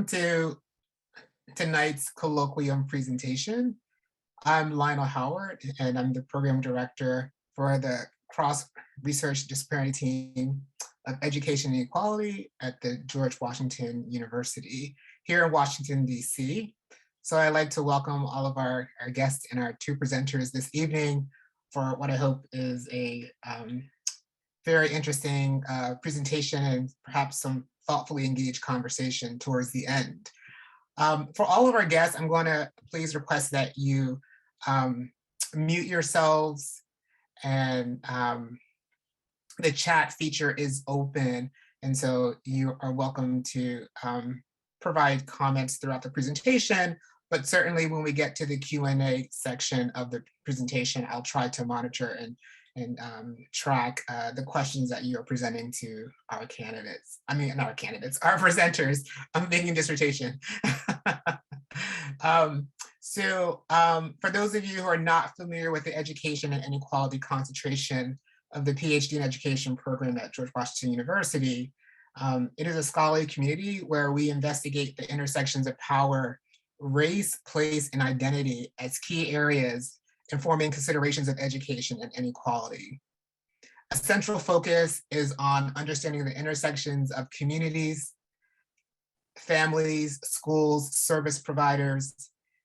To tonight's colloquium presentation. I'm Lionel Howard, and I'm the program director for the Cross Research Disparity Team of Education and Equality at the George Washington University here in Washington, DC. So I'd like to welcome all of our guests and our two presenters this evening for what I hope is a very interesting presentation and perhaps some thoughtfully engaged conversation towards the end. For all of our guests, I'm going to please request that you mute yourselves, and the chat feature is open. And so you are welcome to provide comments throughout the presentation, but certainly when we get to the Q&A section of the presentation, I'll try to monitor and track the questions that you are presenting to our candidates. I mean, not our candidates, our presenters. I'm making dissertation. For those of you who are not familiar with the education and inequality concentration of the PhD in education program at George Washington University, it is a scholarly community where we investigate the intersections of power, race, place, and identity as key areas informing considerations of education and inequality. A central focus is on understanding the intersections of communities, families, schools, service providers,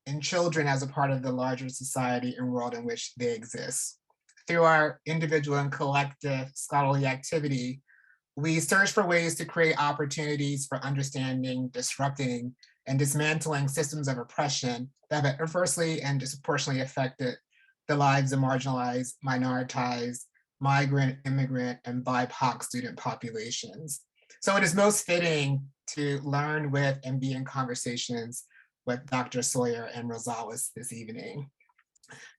and children as a part of the larger society and world in which they exist. Through our individual and collective scholarly activity, we search for ways to create opportunities for understanding, disrupting, and dismantling systems of oppression that have adversely and disproportionately affected the lives of marginalized, minoritized, migrant, immigrant, and BIPOC student populations. So it is most fitting to learn with and be in conversations with Dr. Sawyer and Rosales this evening.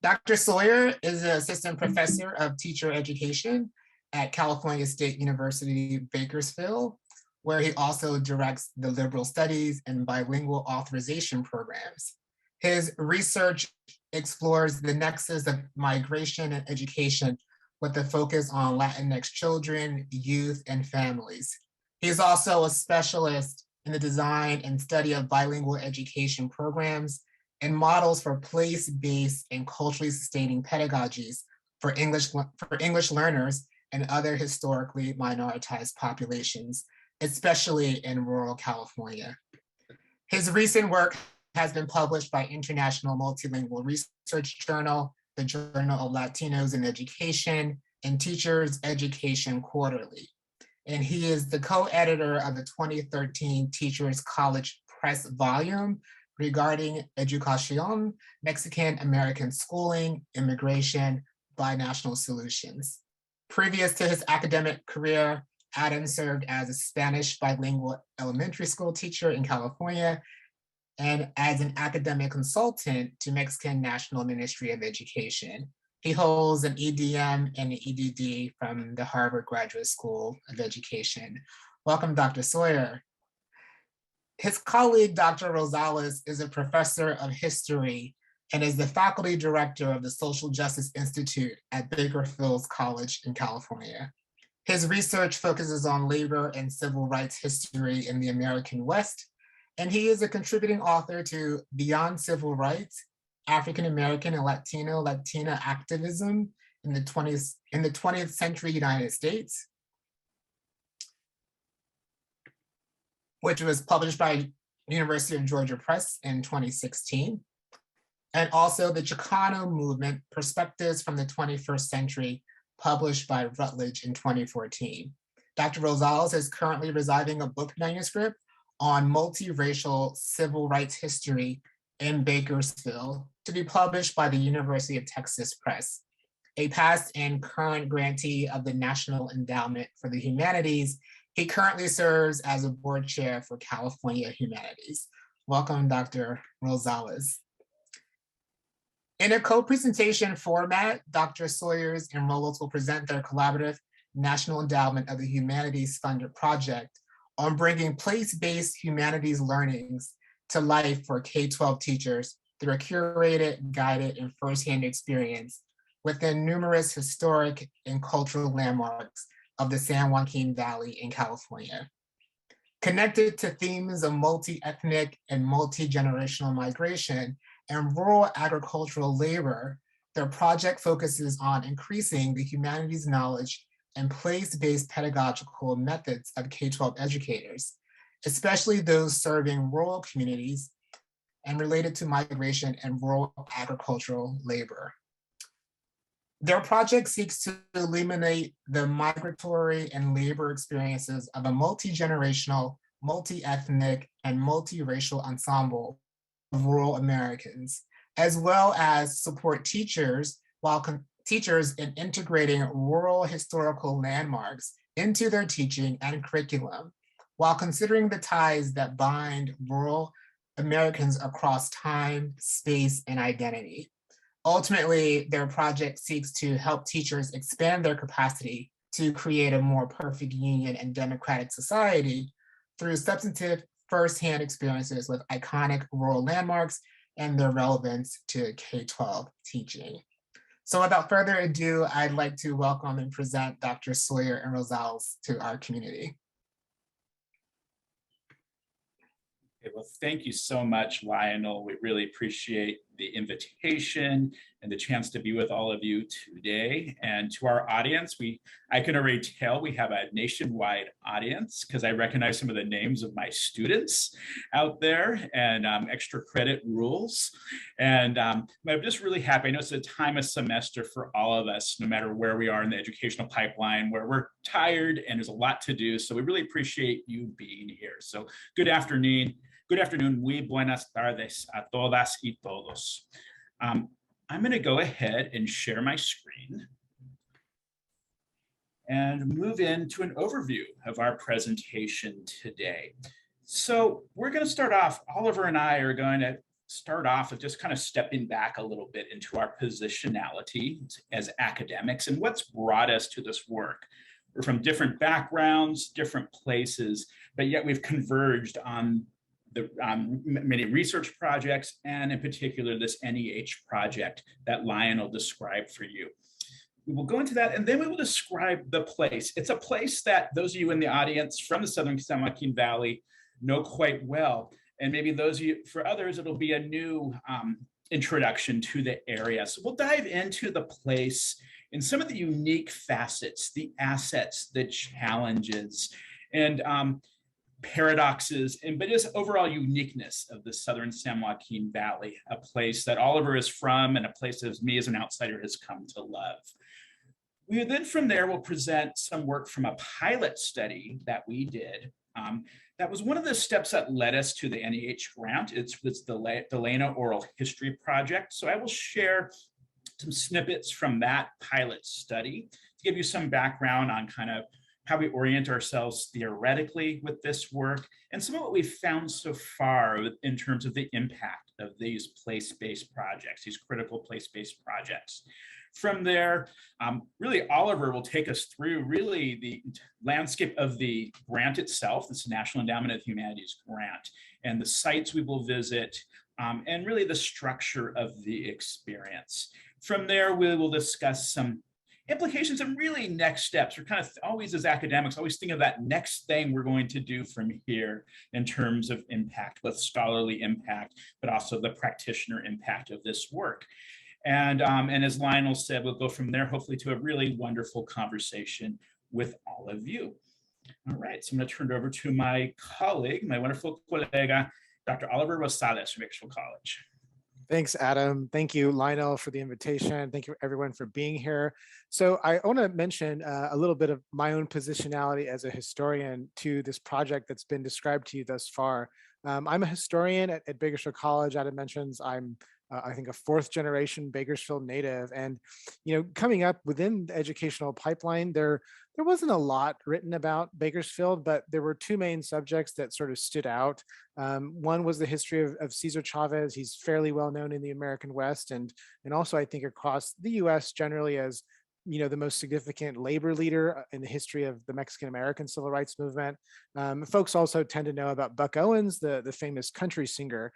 Dr. Sawyer is an assistant professor of teacher education at California State University, Bakersfield, where he also directs the liberal studies and bilingual authorization programs. His research explores the nexus of migration and education with a focus on Latinx children, youth, and families. He is also a specialist in the design and study of bilingual education programs and models for place-based and culturally sustaining pedagogies for English learners and other historically minoritized populations, especially in rural California. His recent work has been published by International Multilingual Research Journal, the Journal of Latinos in Education, and Teachers Education Quarterly. And he is the co-editor of the 2013 Teachers College Press volume regarding Educación, Mexican American Schooling, Immigration, Binational Solutions. Previous to his academic career, Adam served as a Spanish bilingual elementary school teacher in California and as an academic consultant to Mexican National Ministry of Education. He holds an EDM and an EDD from the Harvard Graduate School of Education. Welcome, Dr. Sawyer. His colleague, Dr. Rosales, is a professor of history and is the faculty director of the Social Justice Institute at Bakersfield College in California. His research focuses on labor and civil rights history in the American West, and he is a contributing author to Beyond Civil Rights, African American and Latina activism in the 20th century United States, which was published by University of Georgia Press in 2016, and also the Chicano Movement, Perspectives from the 21st Century, published by Routledge in 2014. Dr. Rosales is currently revising a book manuscript on multiracial civil rights history in Bakersfield to be published by the University of Texas Press. A past and current grantee of the National Endowment for the Humanities, he currently serves as a board chair for California Humanities. Welcome, Dr. Rosales. In a co-presentation format, Dr. Sawyers and Rosales will present their collaborative National Endowment of the Humanities funded project on bringing place-based humanities learnings to life for K-12 teachers through a curated, guided, and firsthand experience within numerous historic and cultural landmarks of the San Joaquin Valley in California. Connected to themes of multi-ethnic and multi-generational migration and rural agricultural labor, their project focuses on increasing the humanities knowledge and place-based pedagogical methods of K-12 educators, especially those serving rural communities and related to migration and rural agricultural labor. Their project seeks to illuminate the migratory and labor experiences of a multi-generational, multi-ethnic, and multiracial ensemble of rural Americans, as well as support teachers teachers in integrating rural historical landmarks into their teaching and curriculum, while considering the ties that bind rural Americans across time, space, and identity. Ultimately, their project seeks to help teachers expand their capacity to create a more perfect union and democratic society through substantive firsthand experiences with iconic rural landmarks and their relevance to K-12 teaching. So without further ado, I'd like to welcome and present Dr. Sawyer and Rosales to our community. Okay, well, thank you so much, Lionel. We really appreciate the invitation and the chance to be with all of you today. And to our audience, I can already tell we have a nationwide audience because I recognize some of the names of my students out there and extra credit rules. And I'm just really happy. I know it's a time of semester for all of us, no matter where we are in the educational pipeline, where we're tired and there's a lot to do. So we really appreciate you being here. So good afternoon. Good afternoon, muy buenas tardes a todas y todos. I'm going to go ahead and share my screen and move into an overview of our presentation today. So we're going to start off, Oliver and I are going to start off with just kind of stepping back a little bit into our positionality as academics and what's brought us to this work. We're from different backgrounds, different places, but yet we've converged on the many research projects, and in particular this NEH project that Lionel described for you. We will go into that, and then we will describe the place. It's a place that those of you in the audience from the Southern San Joaquin Valley know quite well, and maybe those of you, for others, it'll be a new introduction to the area. So we'll dive into the place and some of the unique facets, the assets, the challenges, and paradoxes, but just overall uniqueness of the Southern San Joaquin Valley, a place that Oliver is from and a place that me as an outsider has come to love. We then from there will present some work from a pilot study that we did. That was one of the steps that led us to the NEH grant. It's the Delana Oral History Project. So I will share some snippets from that pilot study to give you some background on kind of how we orient ourselves theoretically with this work, and some of what we've found so far in terms of the impact of these place-based projects, these critical place-based projects. From there, really Oliver will take us through really the landscape of the grant itself, this National Endowment of Humanities grant, and the sites we will visit, and really the structure of the experience. From there, we will discuss some implications and really next steps. We're kind of always, as academics, always think of that next thing we're going to do from here in terms of impact, both scholarly impact, but also the practitioner impact of this work. And as Lionel said, we'll go from there, hopefully, to a really wonderful conversation with all of you. All right, so I'm going to turn it over to my colleague, my wonderful colega, Dr. Oliver Rosales from Bicultural College. Thanks, Adam. Thank you, Lionel, for the invitation. Thank you, everyone, for being here. So I want to mention a little bit of my own positionality as a historian to this project that's been described to you thus far. I'm a historian at Bakersfield College. Adam mentions I'm I think a fourth generation Bakersfield native. And, you know, coming up within the educational pipeline, there wasn't a lot written about Bakersfield, but there were two main subjects that sort of stood out. One was the history of Cesar Chavez. He's fairly well known in the American West and also I think across the US generally as, you know, the most significant labor leader in the history of the Mexican-American civil rights movement. Folks also tend to know about Buck Owens, the famous country singer.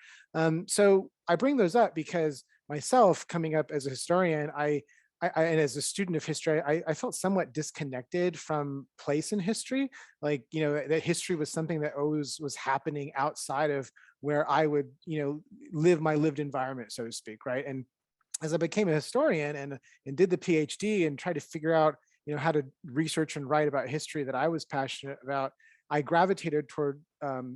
So I bring those up because myself, coming up as a historian, I and as a student of history, I felt somewhat disconnected from place in history. Like, that history was something that always was happening outside of where I would, live my lived environment, so to speak, right? And as I became a historian and did the PhD and tried to figure out, how to research and write about history that I was passionate about, I gravitated toward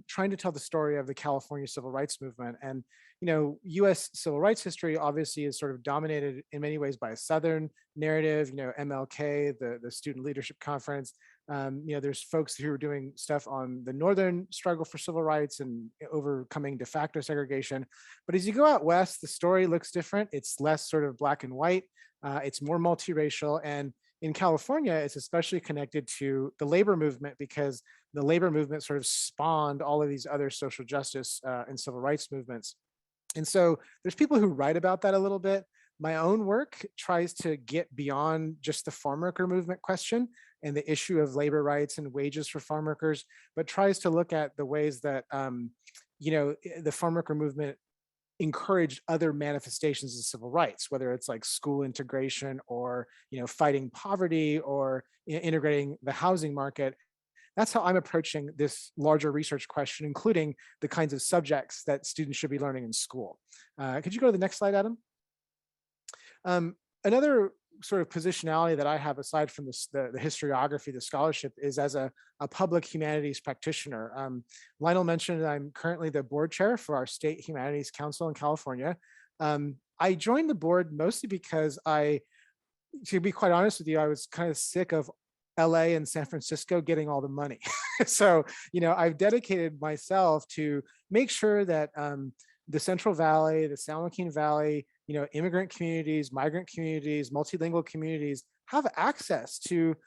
trying to tell the story of the California Civil Rights Movement. And, US civil rights history obviously is sort of dominated in many ways by a Southern narrative, MLK, the Student Leadership Conference. There's folks who are doing stuff on the Northern struggle for civil rights and overcoming de facto segregation. But as you go out West, the story looks different. It's less sort of black and white. It's more multiracial. And in California, it's especially connected to the labor movement because the labor movement sort of spawned all of these other social justice and civil rights movements. And so there's people who write about that a little bit. My own work tries to get beyond just the farm worker movement question and the issue of labor rights and wages for farm workers, but tries to look at the ways that, the farm worker movement encouraged other manifestations of civil rights, whether it's like school integration or, fighting poverty or integrating the housing market. That's how I'm approaching this larger research question, including the kinds of subjects that students should be learning in school. Could you go to the next slide, Adam? Another sort of positionality that I have aside from this, the historiography, the scholarship, is as a public humanities practitioner. Lionel mentioned that I'm currently the board chair for our State Humanities Council in California. I joined the board mostly because to be quite honest with you, I was kind of sick of LA and San Francisco getting all the money. So, I've dedicated myself to make sure that the Central Valley, the San Joaquin Valley, immigrant communities, migrant communities, multilingual communities have access to,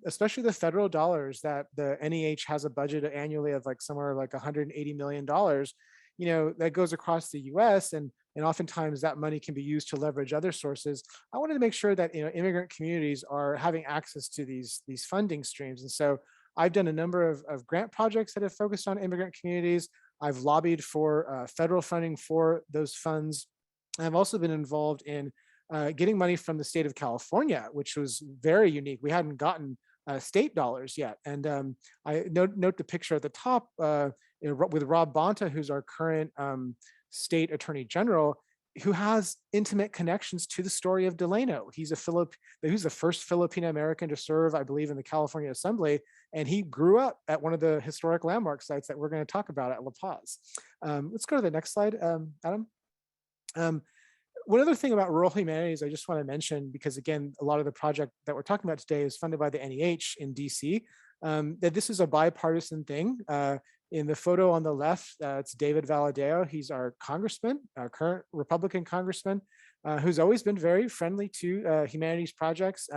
especially the federal dollars that the NEH has a budget annually of like somewhere like $180 million, that goes across the US. And oftentimes that money can be used to leverage other sources. I wanted to make sure that immigrant communities are having access to these funding streams. And so I've done a number of grant projects that have focused on immigrant communities. I've lobbied for federal funding for those funds. I've also been involved in getting money from the state of California, which was very unique. We hadn't gotten state dollars yet. And I note the picture at the top with Rob Bonta, who's our current state attorney general, who has intimate connections to the story of Delano. He's the first Filipino American to serve, I believe, in the California Assembly, and he grew up at one of the historic landmark sites that we're going to talk about at La Paz. Let's go to the next slide, Adam. One other thing about rural humanities I just want to mention, because again, a lot of the project that we're talking about today is funded by the NEH in DC, that this is a bipartisan thing. In the photo on the left, it's David Valadao. He's our congressman, our current Republican congressman, who's always been very friendly to humanities projects.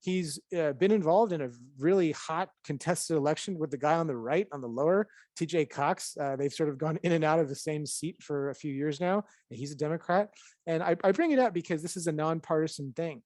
He's been involved in a really hot contested election with the guy on the right, on the lower, TJ Cox. They've sort of gone in and out of the same seat for a few years now. And he's a Democrat. And I bring it up because this is a nonpartisan thing.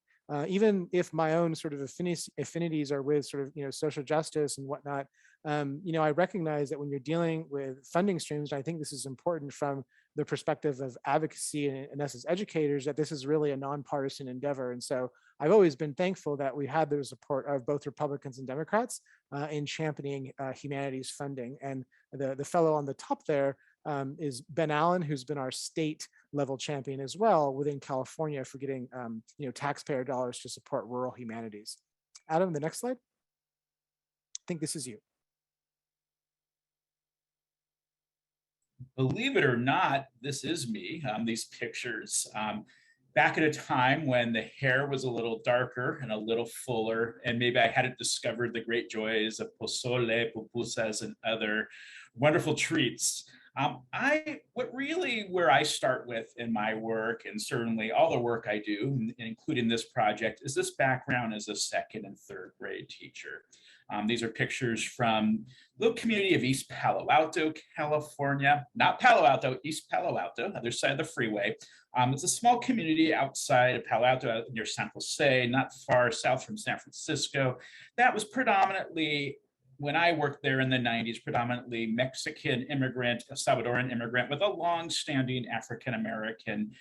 Even if my own sort of affinities are with sort of, social justice and whatnot, I recognize that when you're dealing with funding streams, and I think this is important from the perspective of advocacy and us as educators, that this is really a nonpartisan endeavor. And so I've always been thankful that we had the support of both Republicans and Democrats in championing humanities funding. And the fellow on the top there is Ben Allen, who's been our state level champion as well within California for getting taxpayer dollars to support rural humanities. Adam, the next slide. I think this is you. Believe it or not, this is me. These pictures. Back at a time when the hair was a little darker and a little fuller, and maybe I hadn't discovered the great joys of pozole, pupusas, and other wonderful treats. Where I start with in my work, and certainly all the work I do, including this project, is this background as a second and third grade teacher. These are pictures from the little community of East Palo Alto, California. Not Palo Alto, East Palo Alto, other side of the freeway. It's a small community outside of Palo Alto, near San Jose, not far south from San Francisco. That was predominantly when I worked there in the 90s, predominantly Mexican immigrant, Salvadoran immigrant with a long-standing African-American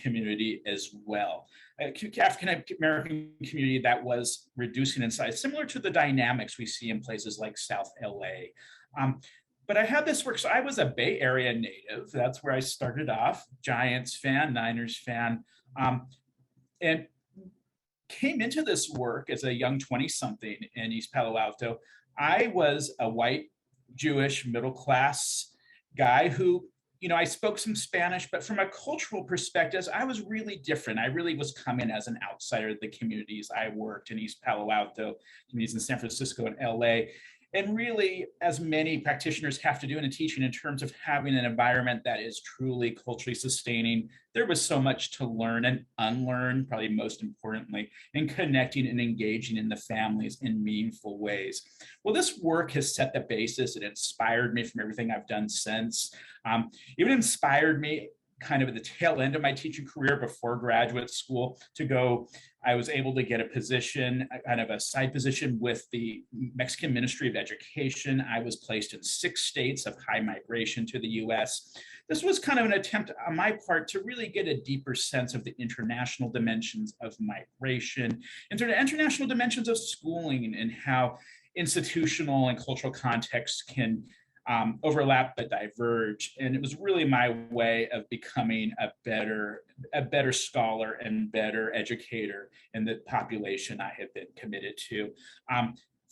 community as well. African-American community that was reducing in size, similar to the dynamics we see in places like South LA. But I had this work, so I was a Bay Area native. That's where I started off, Giants fan, Niners fan, and came into this work as a young 20-something in East Palo Alto. I was a white, Jewish, middle-class guy who, I spoke some Spanish, but from a cultural perspective, I was really different. I really was coming as an outsider of the communities I worked in East Palo Alto, communities in San Francisco and LA. And really, as many practitioners have to do in a teaching in terms of having an environment that is truly culturally sustaining, there was so much to learn and unlearn, probably most importantly, in connecting and engaging in the families in meaningful ways. Well, this work has set the basis. It inspired me from everything I've done since. It inspired me kind of at the tail end of my teaching career before graduate school to go. I was able to get a position, kind of a side position with the Mexican Ministry of Education. I was placed in 6 states of high migration to the US. This was kind of an attempt on my part to really get a deeper sense of the international dimensions of migration, international dimensions of schooling, and how institutional and cultural contexts can overlap but diverge. And it was really my way of becoming a better scholar and better educator in the population I had been committed to.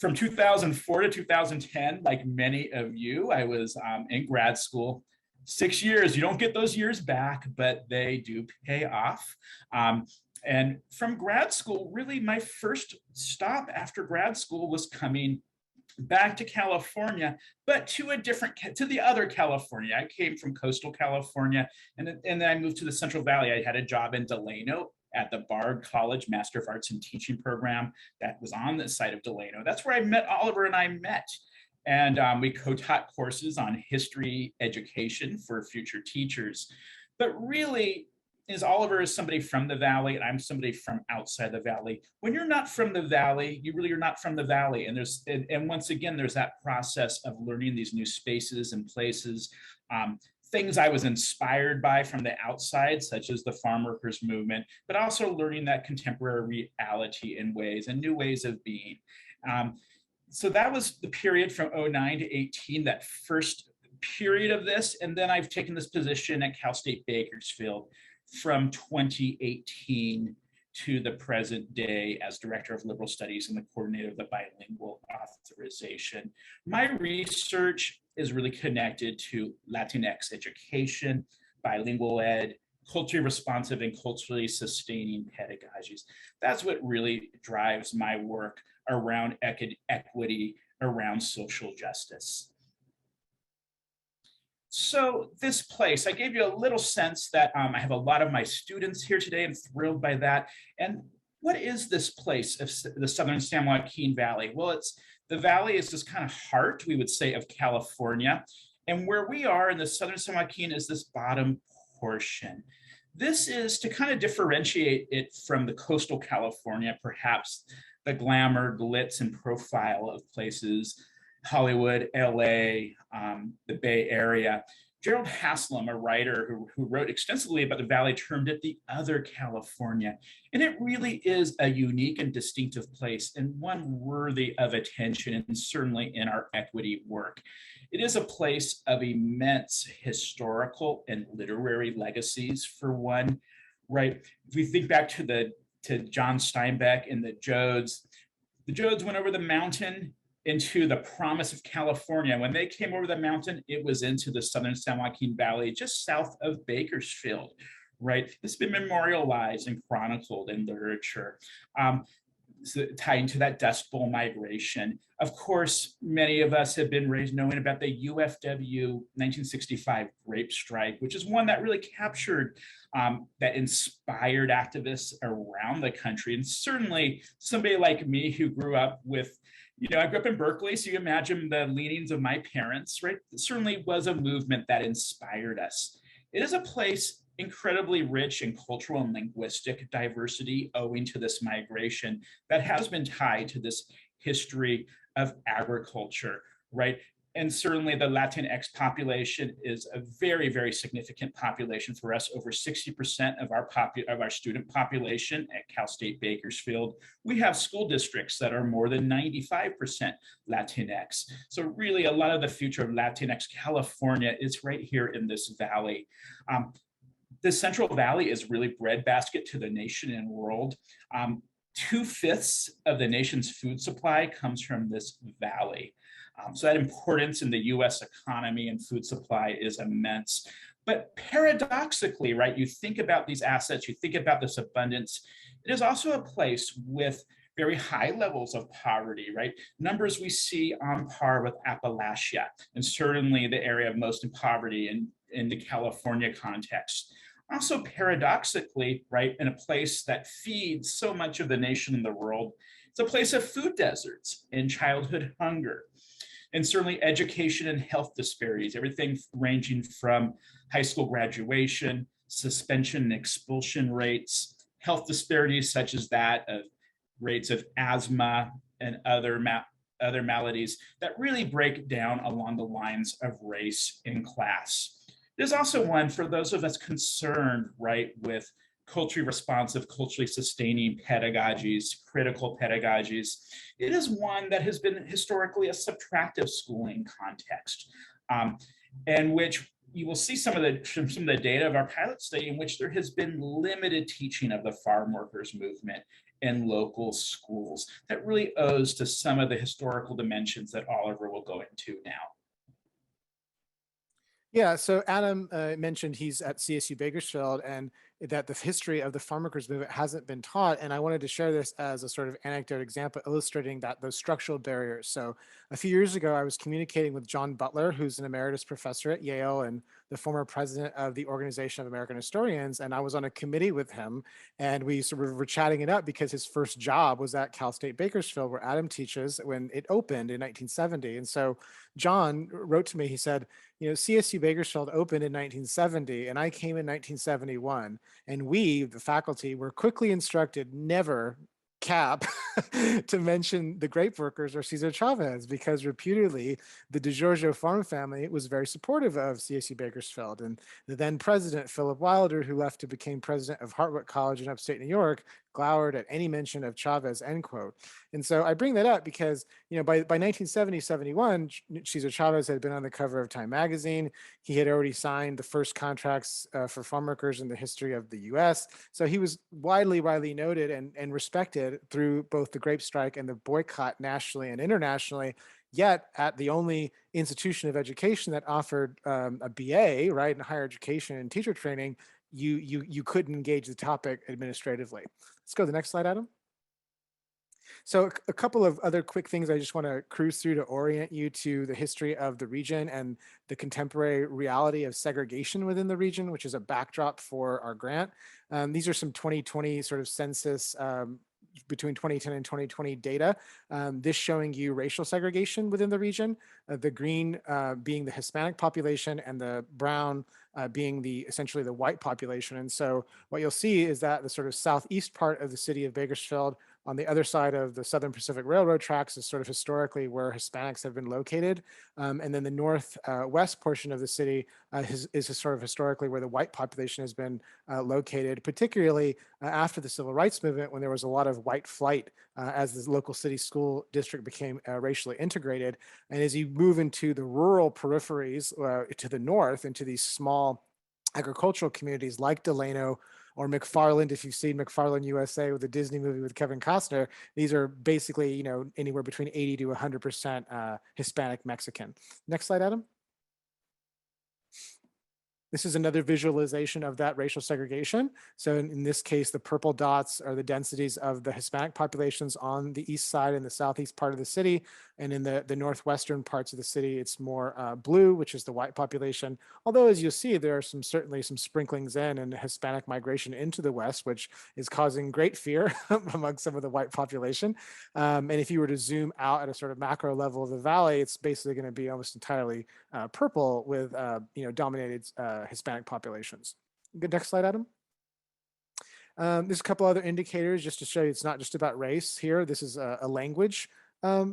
From 2004 to 2010, like many of you, I was in grad school. 6 years, you don't get those years back, but they do pay off. And from grad school, really my first stop after grad school was coming back to California, but to the other California. I came from coastal California, and then I moved to the Central Valley. I had a job in Delano at the Bard College Master of Arts in Teaching program that was on the site of Delano. That's where I met Oliver and I met. And we co-taught courses on history education for future teachers. But really, Oliver is somebody from the Valley, and I'm somebody from outside the Valley. When you're not from the Valley, you really are not from the Valley. And once again, there's that process of learning these new spaces and places, things I was inspired by from the outside, such as the farm workers movement, but also learning that contemporary reality in ways and new ways of being. So that was the period from 09 to 18, that first period of this. And then I've taken this position at Cal State Bakersfield from 2018 to the present day as Director of Liberal Studies and the coordinator of the Bilingual authorization. My research is really connected to Latinx education, bilingual ed, culturally responsive and culturally sustaining pedagogies. That's what really drives my work around equity, around social justice. So this place, I gave you a little sense that I have a lot of my students here today. I'm thrilled by that. And what is this place of the Southern San Joaquin Valley? Well, the valley is this kind of heart, we would say, of California. And where we are in the Southern San Joaquin is this bottom portion. This is to kind of differentiate it from the coastal California, perhaps the glamour, glitz, and profile of places Hollywood, LA, the Bay Area. Gerald Haslam, a writer who wrote extensively about the Valley, termed it the other California. And it really is a unique and distinctive place, and one worthy of attention, and certainly in our equity work. It is a place of immense historical and literary legacies, for one, right? If we think back to John Steinbeck and the Jodes went over the mountain into the promise of California. When they came over the mountain, it was into the Southern San Joaquin Valley, just south of Bakersfield, right? This has been memorialized and chronicled in literature, so tying to that Dust Bowl migration. Of course, many of us have been raised knowing about the UFW 1965 grape strike, which is one that really captured, that inspired activists around the country. And certainly somebody like me who grew up with, I grew up in Berkeley, so you imagine the leanings of my parents, right? It certainly was a movement that inspired us. It is a place incredibly rich in cultural and linguistic diversity owing to this migration that has been tied to this history of agriculture, right? And certainly the Latinx population is a very, very significant population for us. Over 60% of our student population at Cal State Bakersfield. We have school districts that are more than 95% Latinx. So really a lot of the future of Latinx California is right here in this valley. The Central Valley is really breadbasket to the nation and world. 2/5 of the nation's food supply comes from this valley. So that importance in the US economy and food supply is immense. But paradoxically, right, you think about these assets, you think about this abundance, it is also a place with very high levels of poverty, right? Numbers we see on par with Appalachia, and certainly the area of most in poverty in the California context. Also paradoxically, right, in a place that feeds so much of the nation and the world, it's a place of food deserts and childhood hunger. And certainly education and health disparities, everything ranging from high school graduation, suspension and expulsion rates, health disparities such as that of rates of asthma and other maladies that really break down along the lines of race and class. There's also one for those of us concerned, right, with culturally responsive, culturally sustaining pedagogies, critical pedagogies. It is one that has been historically a subtractive schooling context, and which you will see some of the data of our pilot study in which there has been limited teaching of the farm workers movement in local schools that really owes to some of the historical dimensions that Oliver will go into now. Yeah, so Adam mentioned he's at CSU Bakersfield and that the history of the farm workers movement hasn't been taught. And I wanted to share this as a sort of anecdote example illustrating that those structural barriers. So a few years ago, I was communicating with John Butler, who's an emeritus professor at Yale and the former president of the Organization of American Historians. And I was on a committee with him and we sort of were chatting it up because his first job was at Cal State Bakersfield, where Adam teaches, when it opened in 1970. And so John wrote to me, he said, you know, CSU Bakersfield opened in 1970 and I came in 1971. And we, the faculty, were quickly instructed never cap to mention the grape workers or Cesar Chavez, because reputedly the DeGiorgio farm family was very supportive of CSU Bakersfield. And the then president, Philip Wilder, who left to become president of Hartwick College in upstate New York, glowered at any mention of Chavez, end quote. And so I bring that up because, you know, by 1970, 71, Cesar Chavez had been on the cover of Time magazine. He had already signed the first contracts for farm workers in the history of the US. So he was widely noted and respected through both the grape strike and the boycott nationally and internationally. Yet at the only institution of education that offered a BA, right, in higher education and teacher training, you couldn't engage the topic administratively. Let's go to the next slide, Adam. So a couple of other quick things I just want to cruise through to orient you to the history of the region and the contemporary reality of segregation within the region, which is a backdrop for our grant. These are some 2020 sort of census between 2010 and 2020 data, this showing you racial segregation within the region, the green being the Hispanic population and the brown being essentially the white population. And so what you'll see is that the sort of southeast part of the city of Bakersfield on the other side of the Southern Pacific Railroad tracks is sort of historically where Hispanics have been located. And then the northwest portion of the city is sort of historically where the white population has been located, particularly after the Civil Rights Movement, when there was a lot of white flight as the local city school district became racially integrated. And as you move into the rural peripheries to the north, into these small agricultural communities like Delano or McFarland, if you've seen McFarland USA with the Disney movie with Kevin Costner, these are basically, you know, anywhere between 80 to 100% Hispanic Mexican. Next slide, Adam. This is another visualization of that racial segregation. So in this case, the purple dots are the densities of the Hispanic populations on the east side and the southeast part of the city. And in the northwestern parts of the city, it's more blue, which is the white population. Although, as you'll see, there are certainly some sprinklings in and Hispanic migration into the west, which is causing great fear among some of the white population. And if you were to zoom out at a sort of macro level of the valley, it's basically going to be almost entirely purple with, you know, dominated Hispanic populations. Good, next slide, Adam. There's a couple other indicators just to show you it's not just about race here. This is a language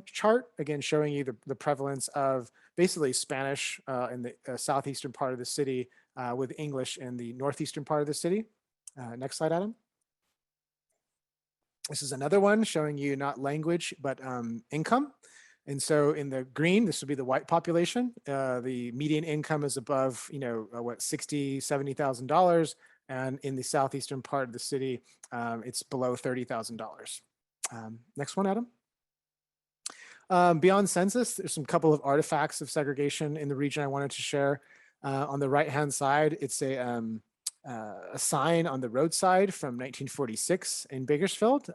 chart, again, showing you the prevalence of basically Spanish in the southeastern part of the city with English in the northeastern part of the city. Next slide, Adam. This is another one showing you not language, but income. And so in the green, this would be the white population. The median income is above, what, $60,000, $70,000. And in the southeastern part of the city, it's below $30,000. Next one, Adam. Beyond census, there's some couple of artifacts of segregation in the region I wanted to share. On the right-hand side, it's a sign on the roadside from 1946 in Bakersfield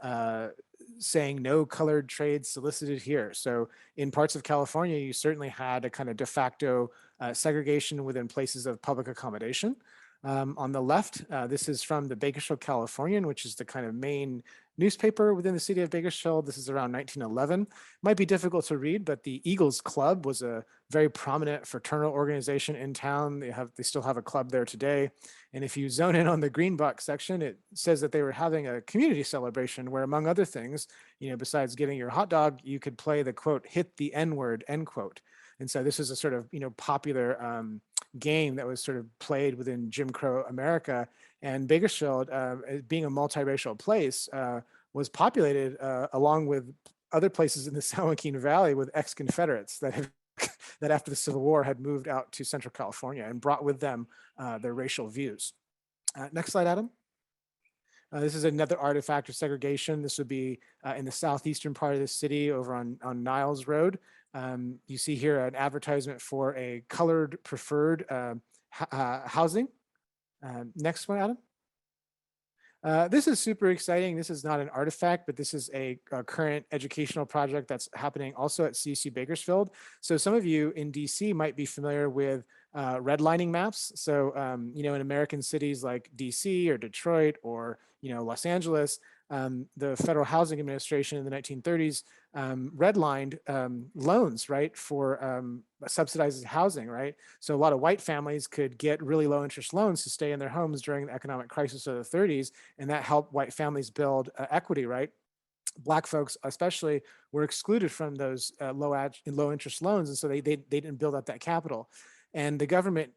saying no colored trades solicited here. So in parts of California, you certainly had a kind of de facto segregation within places of public accommodation. On the left, this is from the Bakersfield Californian, which is the kind of main newspaper within the city of Bakersfield. This is around 1911. Might be difficult to read, but the Eagles Club was a very prominent fraternal organization in town. They still have a club there today. And if you zone in on the green box section, it says that they were having a community celebration where, among other things, besides getting your hot dog, you could play the quote, "hit the N-word," end quote. And so this is a sort of, popular game that was sort of played within Jim Crow America. And Bakersfield, being a multiracial place, was populated along with other places in the San Joaquin Valley with ex-Confederates that after the Civil War had moved out to Central California and brought with them their racial views. Next slide, Adam. This is another artifact of segregation. This would be in the southeastern part of the city over on Niles Road. You see here an advertisement for a colored preferred housing. Next one, Adam. This is super exciting. This is not an artifact, but this is a current educational project that's happening also at CSU Bakersfield. So some of you in DC might be familiar with redlining maps. So, in American cities like DC or Detroit or, Los Angeles, the Federal Housing Administration in the 1930s redlined loans, right, for subsidized housing, right? So a lot of white families could get really low interest loans to stay in their homes during the economic crisis of the 30s, and that helped white families build equity, right? Black folks especially were excluded from those low interest loans, and so they didn't build up that capital. And the government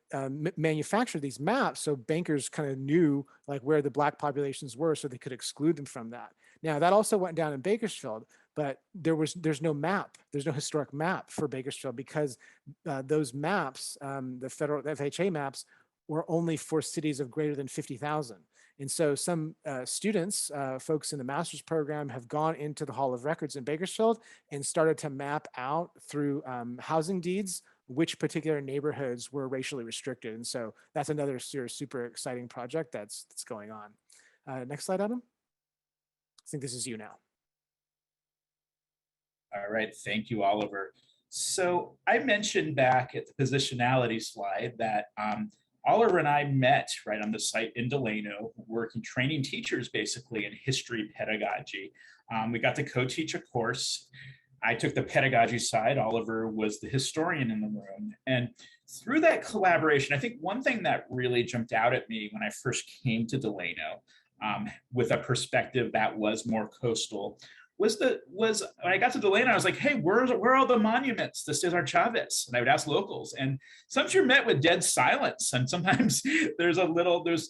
manufactured these maps so bankers kind of knew like where the Black populations were so they could exclude them from that. Now that also went down in Bakersfield, but there's no map, there's no historic map for Bakersfield because those maps, the federal FHA maps, were only for cities of greater than 50,000. And so some students, folks in the master's program, have gone into the Hall of Records in Bakersfield and started to map out through housing deeds which particular neighborhoods were racially restricted. And so that's another super exciting project that's going on. Next slide, Adam. I think this is you now. All right, thank you, Oliver. So I mentioned back at the positionality slide that Oliver and I met right on the site in Delano, working, training teachers basically in history pedagogy. We got to co-teach a course. I took the pedagogy side. Oliver was the historian in the room. And through that collaboration, I think one thing that really jumped out at me when I first came to Delano with a perspective that was more coastal was when I got to Delano, I was like, hey, where are all the monuments to Cesar Chavez? And I would ask locals. And sometimes you're met with dead silence. And sometimes there's awkwardness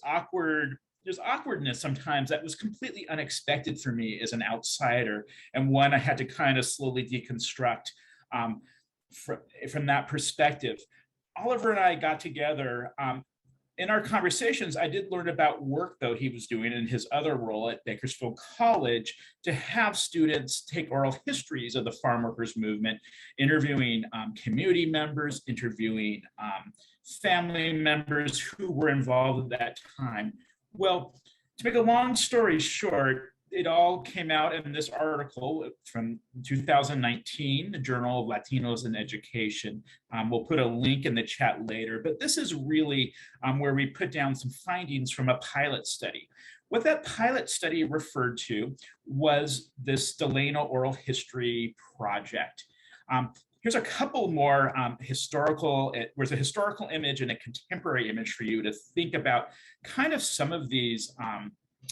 sometimes that was completely unexpected for me as an outsider, and one I had to kind of slowly deconstruct from that perspective. Oliver and I got together. In our conversations, I did learn about work, though, he was doing in his other role at Bakersfield College to have students take oral histories of the farm workers movement, interviewing community members, interviewing family members who were involved at that time. Well, to make a long story short, it all came out in this article from 2019, the Journal of Latinos in Education. We'll put a link in the chat later, but this is really where we put down some findings from a pilot study. What that pilot study referred to was this Delano Oral History Project. Here's a couple more historical, there's a historical image and a contemporary image for you to think about kind of some of these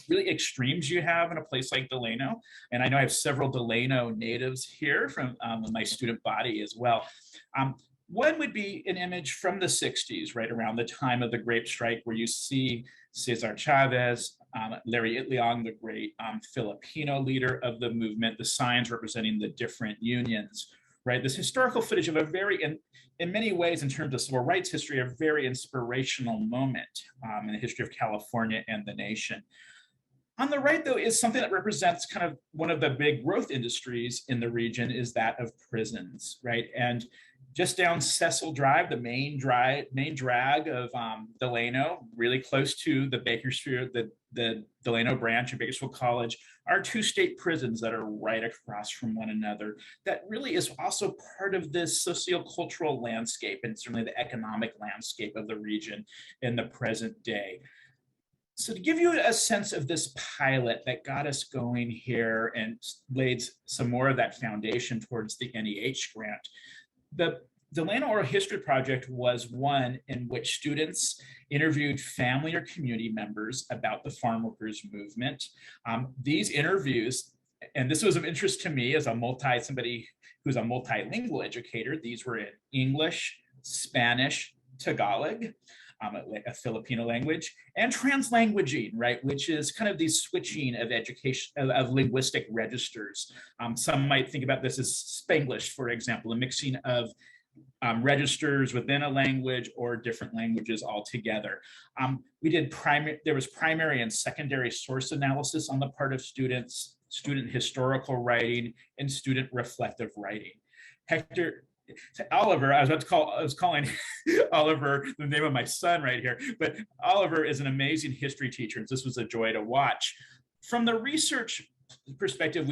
really extremes you have in a place like Delano. And I know I have several Delano natives here from my student body as well. One would be an image from the 60s, right around the time of the grape strike, where you see Cesar Chavez, Larry Itliong, the great Filipino leader of the movement, the signs representing the different unions, right? This historical footage of a very, in many ways, in terms of civil rights history, a very inspirational moment in the history of California and the nation. On the right, though, is something that represents kind of one of the big growth industries in the region, is that of prisons, right? And just down Cecil Drive, the main drag of Delano, really close to the Bakersfield, the Delano branch of Bakersfield College, are two state prisons that are right across from one another. That really is also part of this sociocultural landscape and certainly the economic landscape of the region in the present day. So to give you a sense of this pilot that got us going here and laid some more of that foundation towards the NEH grant, the Delano Oral History Project was one in which students interviewed family or community members about the farm workers movement. These interviews, and this was of interest to me as somebody who's a multilingual educator, these were in English, Spanish, Tagalog, a Filipino language, and translanguaging, right, which is kind of the switching of education, of linguistic registers. Some might think about this as Spanglish, for example, a mixing of registers within a language or different languages altogether. There was primary and secondary source analysis on the part of students, student historical writing, and student reflective writing. Oliver, I was calling Oliver the name of my son right here, but Oliver is an amazing history teacher. This was a joy to watch. From the research perspective,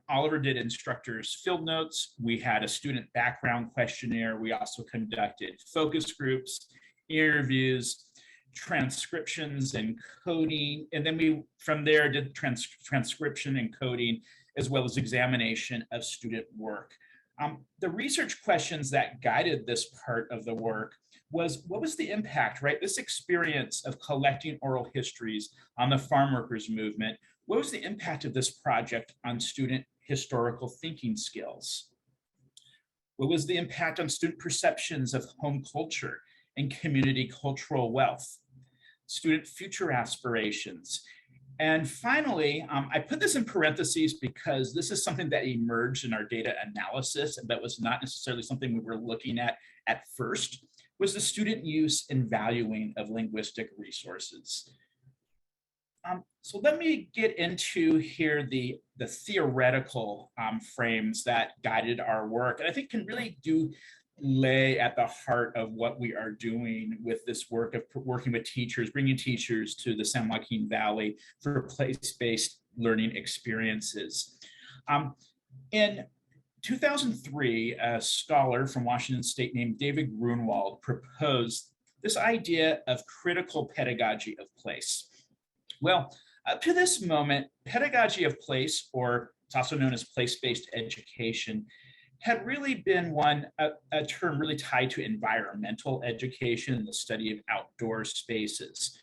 Oliver did instructors' field notes. We had a student background questionnaire. We also conducted focus groups, interviews, transcriptions and coding. And then we, from there, did transcription and coding, as well as examination of student work. The research questions that guided this part of the work was, what was the impact, right? This experience of collecting oral histories on the farm workers movement, what was the impact of this project on student historical thinking skills? What was the impact on student perceptions of home culture and community cultural wealth? Student future aspirations. And finally, I put this in parentheses because this is something that emerged in our data analysis, and that was not necessarily something we were looking at first, was the student use and valuing of linguistic resources. So let me get into here the theoretical frames that guided our work, and I think can really lay at the heart of what we are doing with this work of working with teachers, bringing teachers to the San Joaquin Valley for place-based learning experiences. In 2003, a scholar from Washington State named David Grunwald proposed this idea of critical pedagogy of place. Well, up to this moment, pedagogy of place, or it's also known as place-based education, had really been a term really tied to environmental education, the study of outdoor spaces.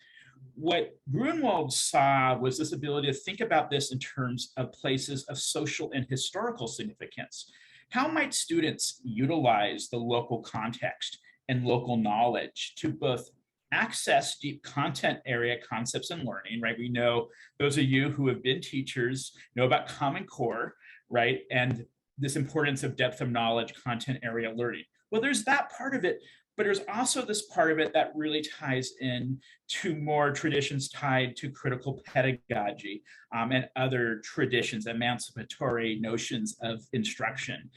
What Grunwald saw was this ability to think about this in terms of places of social and historical significance. How might students utilize the local context and local knowledge to both access deep content area concepts and learning, right? We know, those of you who have been teachers know about Common Core, right? And this importance of depth of knowledge, content area learning. Well, there's that part of it, but there's also this part of it that really ties in to more traditions tied to critical pedagogy and other traditions, emancipatory notions of instruction.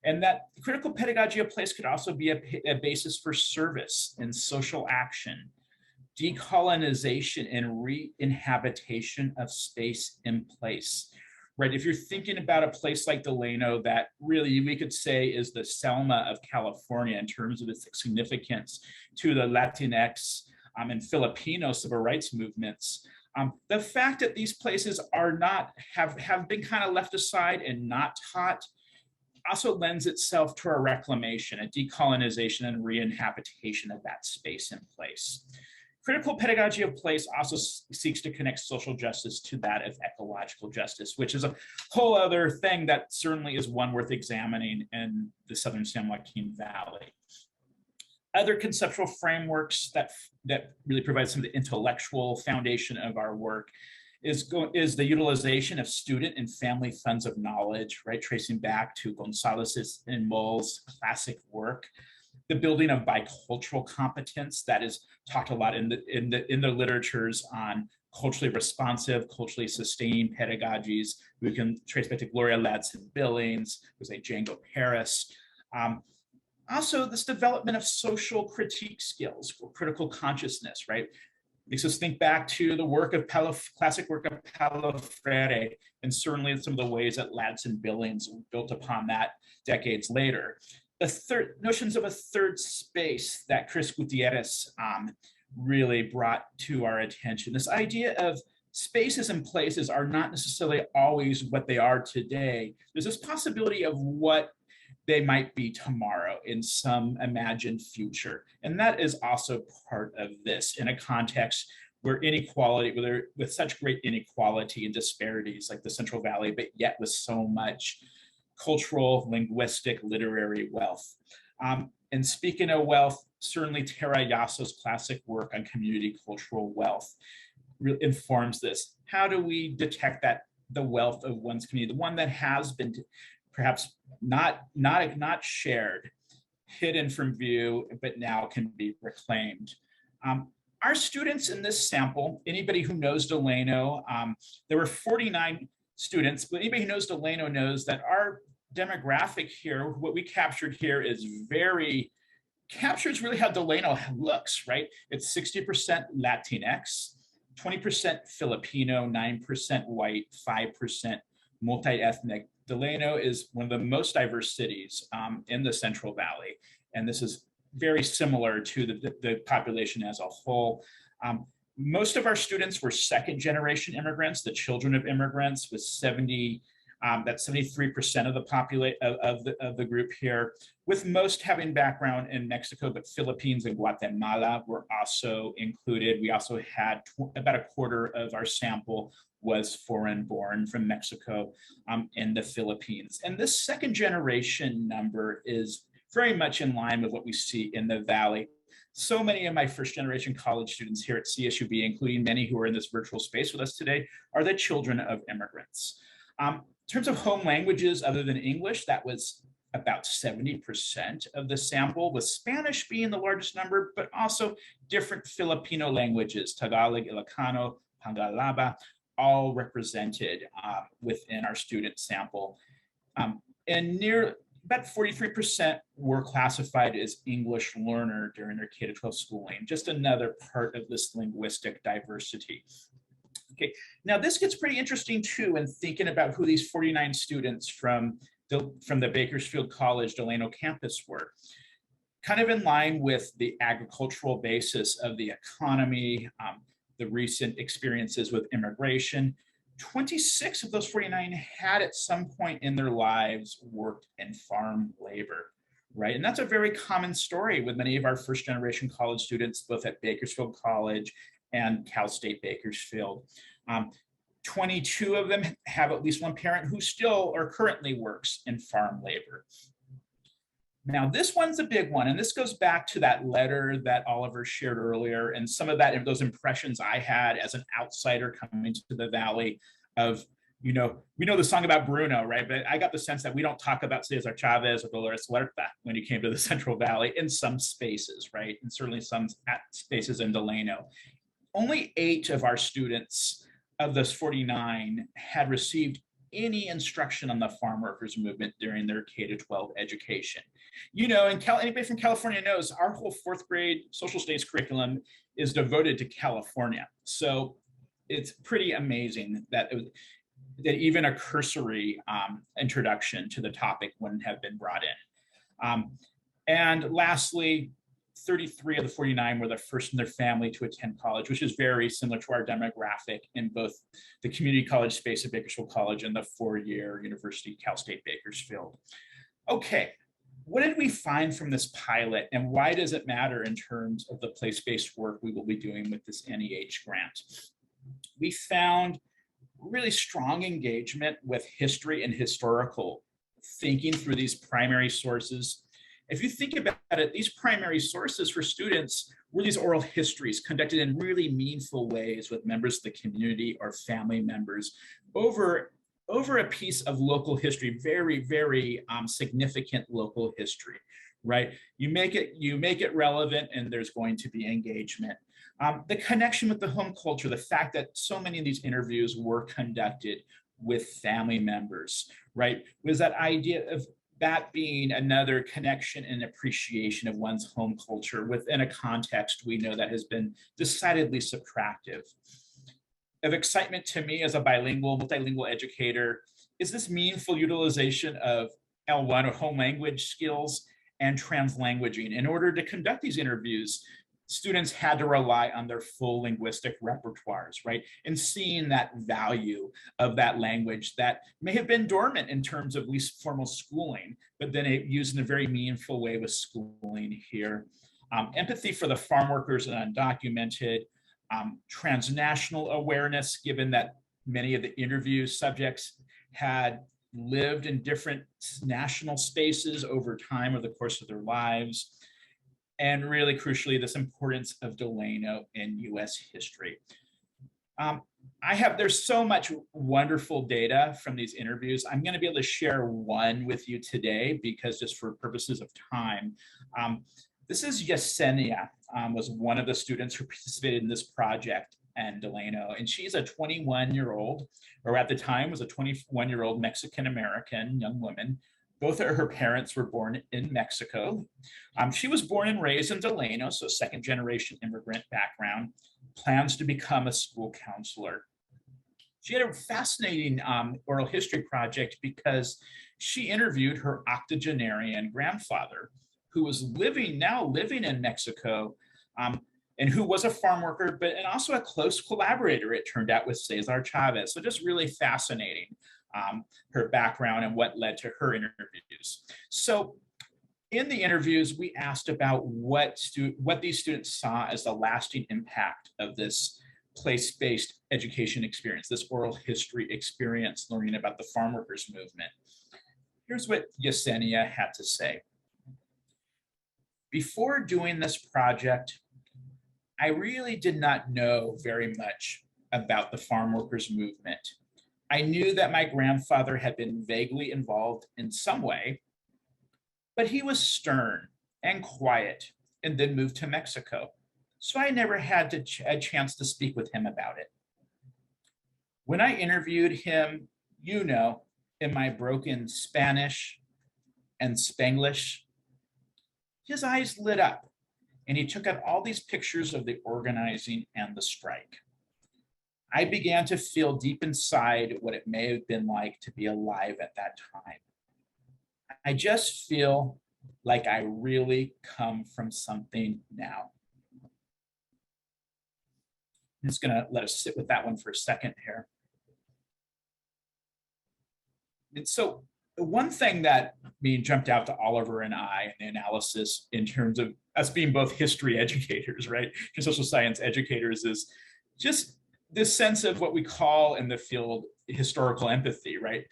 And that critical pedagogy of place could also be a basis for service and social action, decolonization and re-inhabitation of space and place. Right, if you're thinking about a place like Delano that really we could say is the Selma of California in terms of its significance to the Latinx and Filipino civil rights movements, the fact that these places are not, have been kind of left aside and not taught also lends itself to a reclamation, a decolonization and re-inhabitation of that space and place. Critical pedagogy of place also seeks to connect social justice to that of ecological justice, which is a whole other thing that certainly is one worth examining in the Southern San Joaquin Valley. Other conceptual frameworks that really provide some of the intellectual foundation of our work is the utilization of student and family funds of knowledge, right? Tracing back to Gonzalez's and Moll's classic work. The building of bicultural competence that is talked a lot in the literatures on culturally responsive, culturally sustaining pedagogies. We can trace back to Gloria Ladson-Billings, who's a Django Paris. Also, this development of social critique skills or critical consciousness, right? Makes us think back to the work of classic work of Paulo Freire, and certainly some of the ways that Ladson-Billings built upon that decades later. The notions of a third space that Chris Gutierrez really brought to our attention. This idea of spaces and places are not necessarily always what they are today. There's this possibility of what they might be tomorrow in some imagined future. And that is also part of this in a context where inequality, with such great inequality and disparities like the Central Valley, but yet with so much cultural, linguistic, literary wealth. And speaking of wealth, certainly Tara Yasso's classic work on community cultural wealth informs this. How do we detect that the wealth of one's community, the one that has been perhaps not shared, hidden from view, but now can be reclaimed? Our students in this sample, anybody who knows Delano, there were 49 students, but anybody who knows Delano knows that our demographic here, what we captured here is captures really how Delano looks, right? It's 60% Latinx, 20% Filipino, 9% white, 5% multi-ethnic. Delano is one of the most diverse cities in the Central Valley. And this is very similar to the population as a whole. Most of our students were second generation immigrants, the children of immigrants, with 73% of the of the group here, with most having background in Mexico, but Philippines and Guatemala were also included. We also had about a quarter of our sample was foreign born from Mexico and the Philippines. And this second generation number is very much in line with what we see in the Valley. So many of my first generation college students here at CSUB, including many who are in this virtual space with us today, are the children of immigrants. In terms of home languages other than English, that was about 70% of the sample, with Spanish being the largest number, but also different Filipino languages, Tagalog, Ilocano, Pangalaba, all represented within our student sample. And about 43% were classified as English learner during their K-12 schooling, just another part of this linguistic diversity. Okay, now this gets pretty interesting too in thinking about who these 49 students from the Bakersfield College Delano campus were. Kind of in line with the agricultural basis of the economy, the recent experiences with immigration, 26 of those 49 had at some point in their lives worked in farm labor, right? And that's a very common story with many of our first generation college students, both at Bakersfield College and Cal State Bakersfield. 22 of them have at least one parent who still or currently works in farm labor. Now, this one's a big one, and this goes back to that letter that Oliver shared earlier, and some of those impressions I had as an outsider coming to the Valley of, we know the song about Bruno, right? But I got the sense that we don't talk about Cesar Chavez or Dolores Huerta when you came to the Central Valley in some spaces, right? And certainly some spaces in Delano. Only 8 of our students of those 49 had received any instruction on the farm workers movement during their K-12 education. And anybody from California knows our whole 4th grade social studies curriculum is devoted to California. So it's pretty amazing that even a cursory introduction to the topic wouldn't have been brought in. And lastly, 33 of the 49 were the first in their family to attend college, which is very similar to our demographic in both the community college space at Bakersfield College and the 4-year University Cal State Bakersfield. Okay, what did we find from this pilot, and why does it matter in terms of the place-based work we will be doing with this NEH grant? We found really strong engagement with history and historical thinking through these primary sources. If you think about it, these primary sources for students were these oral histories conducted in really meaningful ways with members of the community or family members over a piece of local history, very significant local history, right? You make it relevant, and there's going to be engagement. The connection with the home culture, the fact that so many of these interviews were conducted with family members, right? Was that idea of that being another connection and appreciation of one's home culture within a context we know that has been decidedly subtractive. Of excitement to me as a bilingual, multilingual educator is this meaningful utilization of L1 or home language skills and translanguaging. In order to conduct these interviews, students had to rely on their full linguistic repertoires, right? And seeing that value of that language that may have been dormant in terms of least formal schooling, but then it used in a very meaningful way with schooling here. Empathy for the farm workers and undocumented, transnational awareness, given that many of the interview subjects had lived in different national spaces over time or the course of their lives. And really crucially, this importance of Delano in US history. There's so much wonderful data from these interviews. I'm going to be able to share one with you today because just for purposes of time. This is Yesenia, was one of the students who participated in this project in Delano, and she's a 21-year-old, or at the time was a 21-year-old Mexican-American young woman. Both of her parents were born in Mexico. She was born and raised in Delano, so second-generation immigrant background, plans to become a school counselor. She had a fascinating oral history project because she interviewed her octogenarian grandfather, who was now living in Mexico, and who was a farm worker, and also a close collaborator, it turned out, with Cesar Chavez. So just really fascinating, her background and what led to her interviews. So in the interviews, we asked about what these students saw as the lasting impact of this place-based education experience, this oral history experience, learning about the farm workers movement. Here's what Yesenia had to say. Before doing this project, I really did not know very much about the farm workers movement. I knew that my grandfather had been vaguely involved in some way, but he was stern and quiet and then moved to Mexico. So I never had a chance to speak with him about it. When I interviewed him, in my broken Spanish and Spanglish, his eyes lit up and he took out all these pictures of the organizing and the strike. I began to feel deep inside what it may have been like to be alive at that time. I just feel like I really come from something now. I'm just gonna let us sit with that one for a second here. And so the one thing that jumped out to Oliver and I in the analysis in terms of us being both history educators, right, and social science educators, is just this sense of what we call in the field historical empathy, right?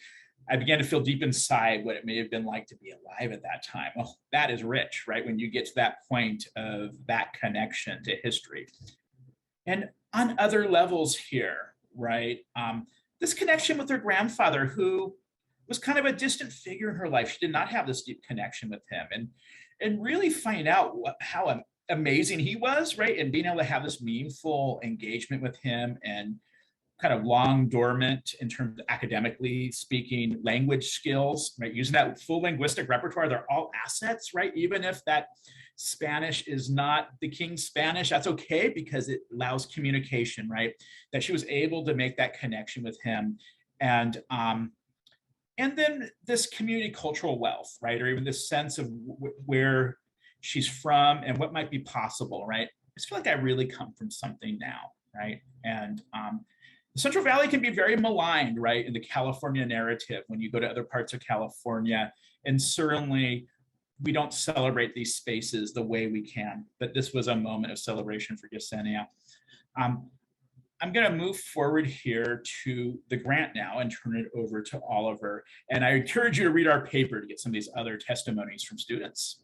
I began to feel deep inside what it may have been like to be alive at that time. Well, that is rich, right? When you get to that point of that connection to history. And on other levels here, right? This connection with her grandfather, who was kind of a distant figure in her life. She did not have this deep connection with him, and really find out how amazing he was, right? And being able to have this meaningful engagement with him, and kind of long dormant in terms of academically speaking language skills, right? Using that full linguistic repertoire, they're all assets, right? Even if that Spanish is not the King's Spanish, that's okay because it allows communication, right? That she was able to make that connection with him. And then this community cultural wealth, right? Or even this sense of where she's from and what might be possible, right? I just feel like I really come from something now, right? And the Central Valley can be very maligned, right? In the California narrative, when you go to other parts of California, and certainly we don't celebrate these spaces the way we can, but this was a moment of celebration for Yesenia. I'm going to move forward here to the grant now and turn it over to Oliver. And I encourage you to read our paper to get some of these other testimonies from students.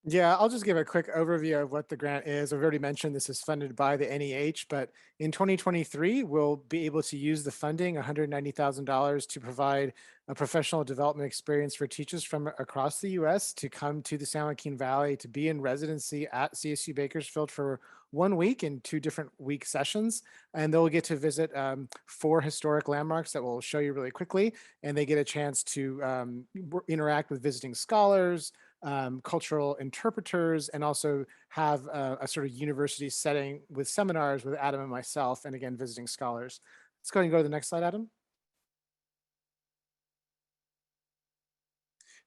Yeah, I'll just give a quick overview of what the grant is. I've already mentioned this is funded by the NEH, but in 2023, we'll be able to use the funding, $190,000, to provide a professional development experience for teachers from across the US to come to the San Joaquin Valley to be in residency at CSU Bakersfield for 1 week in 2 different week sessions. And they'll get to visit 4 historic landmarks that we'll show you really quickly. And they get a chance to interact with visiting scholars, cultural interpreters, and also have a sort of university setting with seminars with Adam and myself, and again, visiting scholars. Let's go ahead and go to the next slide, Adam.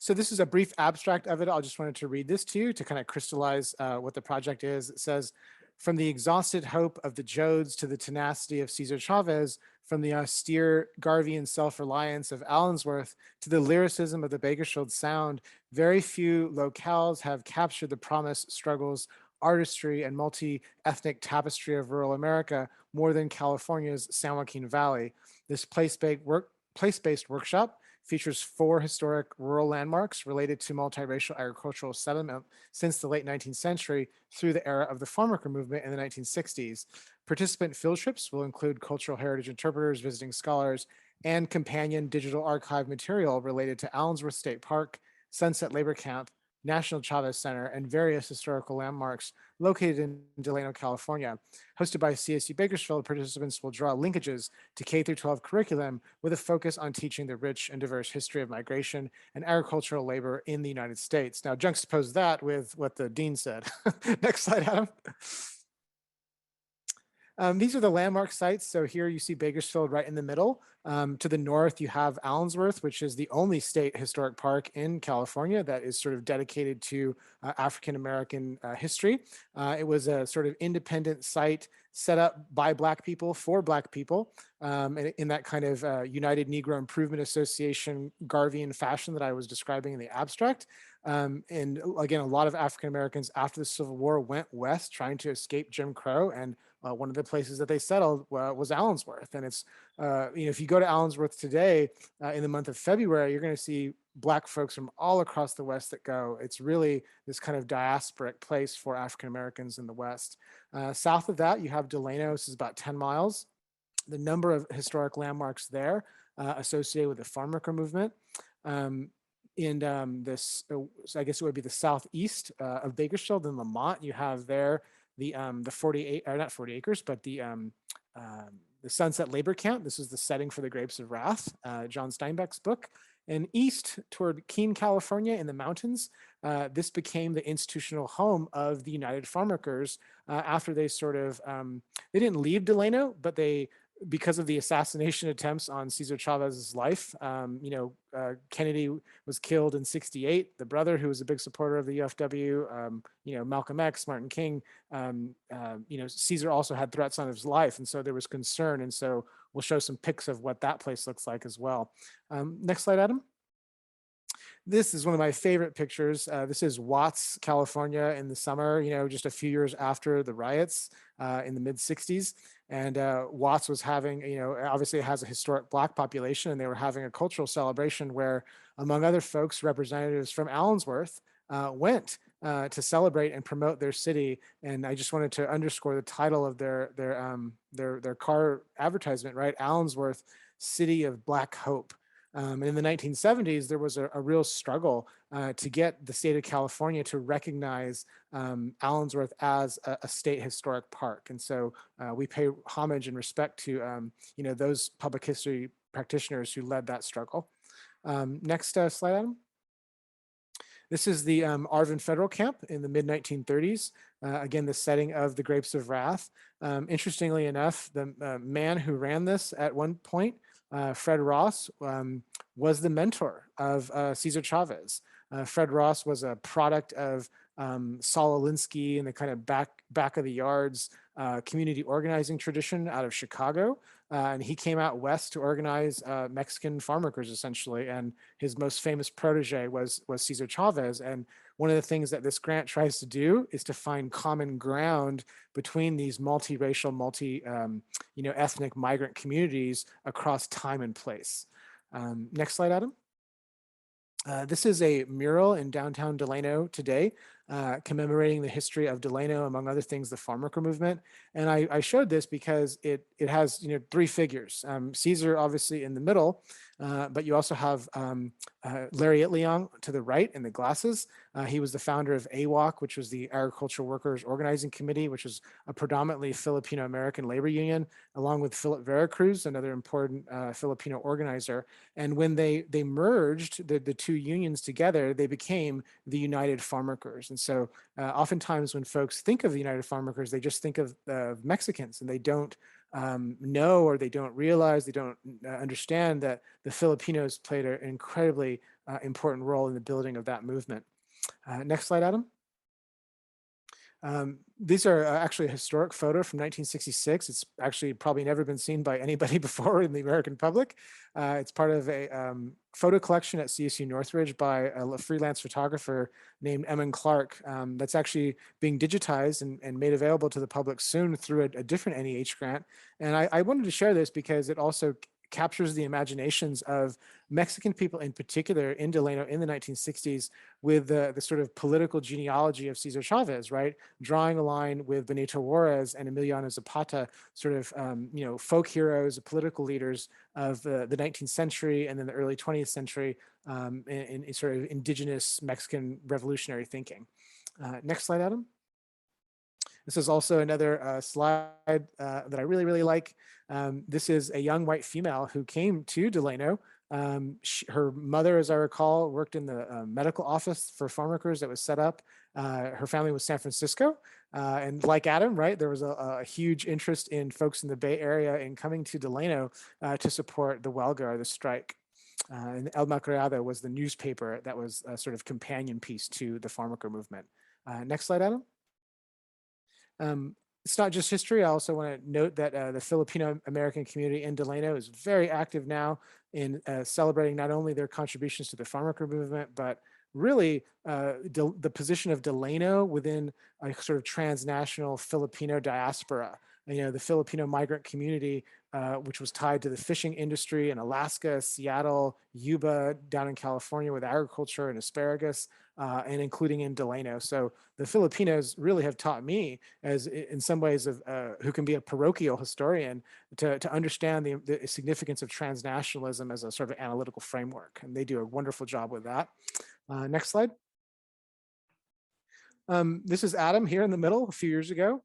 So this is a brief abstract of it. I just wanted to read this to you to kind of crystallize what the project is. It says, from the exhausted hope of the Jodes to the tenacity of Cesar Chavez, from the austere Garveyan self-reliance of Allensworth to the lyricism of the Bakersfield sound, very few locales have captured the promise, struggles, artistry, and multi-ethnic tapestry of rural America more than California's San Joaquin Valley. This place-based workshop features 4 historic rural landmarks related to multiracial agricultural settlement since the late 19th century through the era of the farm worker movement in the 1960s. Participant field trips will include cultural heritage interpreters, visiting scholars, and companion digital archive material related to Allensworth State Park, Sunset Labor Camp, National Chavez Center, and various historical landmarks located in Delano, California. Hosted by CSU Bakersfield, participants will draw linkages to K-12 curriculum with a focus on teaching the rich and diverse history of migration and agricultural labor in the United States. Now, juxtapose that with what the dean said. Next slide, Adam. These are the landmark sites. So here you see Bakersfield right in the middle. To the north, you have Allensworth, which is the only state historic park in California that is sort of dedicated to African-American history. It was a sort of independent site set up by Black people for Black people in that kind of United Negro Improvement Association Garveyan fashion that I was describing in the abstract. And again, a lot of African-Americans after the Civil War went west trying to escape Jim Crow, and one of the places that they settled was Allensworth. And it's, if you go to Allensworth today in the month of February, you're going to see Black folks from all across the West that go. It's really this kind of diasporic place for African-Americans in the West. South of that, you have Delano. This is about 10 miles. The number of historic landmarks there associated with the farm worker movement. This, I guess it would be the southeast of Bakersfield in Lamont. You have there the 48, or not 40 acres, but the Sunset Labor Camp. This is the setting for the Grapes of Wrath, John Steinbeck's book. And east toward Keene, California, in the mountains, this became the institutional home of the United Farm Workers after they sort of, they didn't leave Delano, but they, because of the assassination attempts on Cesar Chavez's life, Kennedy was killed in '68. The brother, who was a big supporter of the UFW, Malcolm X, Martin King, Cesar also had threats on his life, and so there was concern. And so we'll show some pics of what that place looks like as well. Next slide, Adam. This is one of my favorite pictures. This is Watts, California in the summer, just a few years after the riots in the mid '60s. And Watts was having, obviously it has a historic Black population, and they were having a cultural celebration where, among other folks, representatives from Allensworth went to celebrate and promote their city. And I just wanted to underscore the title of their car advertisement, right? Allensworth, City of Black Hope. And in the 1970s, there was a real struggle to get the state of California to recognize Allensworth as a state historic park. And so we pay homage and respect to those public history practitioners who led that struggle. Next slide, Adam. This is the Arvin Federal Camp in the mid-1930s. Again, the setting of the Grapes of Wrath. Interestingly enough, the man who ran this at one point, Fred Ross, was the mentor of Cesar Chavez. Fred Ross was a product of Saul Alinsky and the kind of back of the yards community organizing tradition out of Chicago. And he came out west to organize Mexican farm workers, essentially. And his most famous protege was Cesar Chavez. And one of the things that this grant tries to do is to find common ground between these multiracial, ethnic migrant communities across time and place. Next slide, Adam. This is a mural in downtown Delano today, commemorating the history of Delano, among other things, the farm worker movement. And I showed this because it has three figures. Caesar obviously in the middle, but you also have Larry Itliong to the right in the glasses. He was the founder of AWOC, which was the Agricultural Workers Organizing Committee, which was a predominantly Filipino American labor union, along with Philip Veracruz, another important Filipino organizer. And when they merged the two unions together, they became the United Farm Workers. And so oftentimes when folks think of the United Farm Workers, they just think of Mexicans, and they don't know, or they don't realize, they don't understand that the Filipinos played an incredibly important role in the building of that movement. Next slide, Adam. These are actually a historic photo from 1966. It's actually probably never been seen by anybody before in the American public. It's part of a photo collection at CSU Northridge by a freelance photographer named Emmon Clark that's actually being digitized and made available to the public soon through a different NEH grant. And I wanted to share this because it also captures the imaginations of Mexican people in particular in Delano in the 1960s with the sort of political genealogy of Cesar Chavez, right? Drawing a line with Benito Juarez and Emiliano Zapata, sort of, folk heroes, political leaders of the 19th century and then the early 20th century in sort of indigenous Mexican revolutionary thinking. Next slide, Adam. This is also another slide that I really, really like. This is a young white female who came to Delano. Her mother, as I recall, worked in the medical office for farm workers that was set up. Her family was San Francisco. And like Adam, right, there was a huge interest in folks in the Bay Area in coming to Delano to support the huelga, or the strike. And El Macreado was the newspaper that was a sort of companion piece to the farm worker movement. Next slide, Adam. It's not just history. I also want to note that the Filipino American community in Delano is very active now in celebrating not only their contributions to the farm worker movement, but really the position of Delano within a sort of transnational Filipino diaspora. The Filipino migrant community, which was tied to the fishing industry in Alaska, Seattle, Yuba, down in California with agriculture and asparagus, and including in Delano. So the Filipinos really have taught me, as in some ways of who can be a parochial historian, to understand the significance of transnationalism as a sort of analytical framework. And they do a wonderful job with that. Next slide. This is Adam here in the middle a few years ago.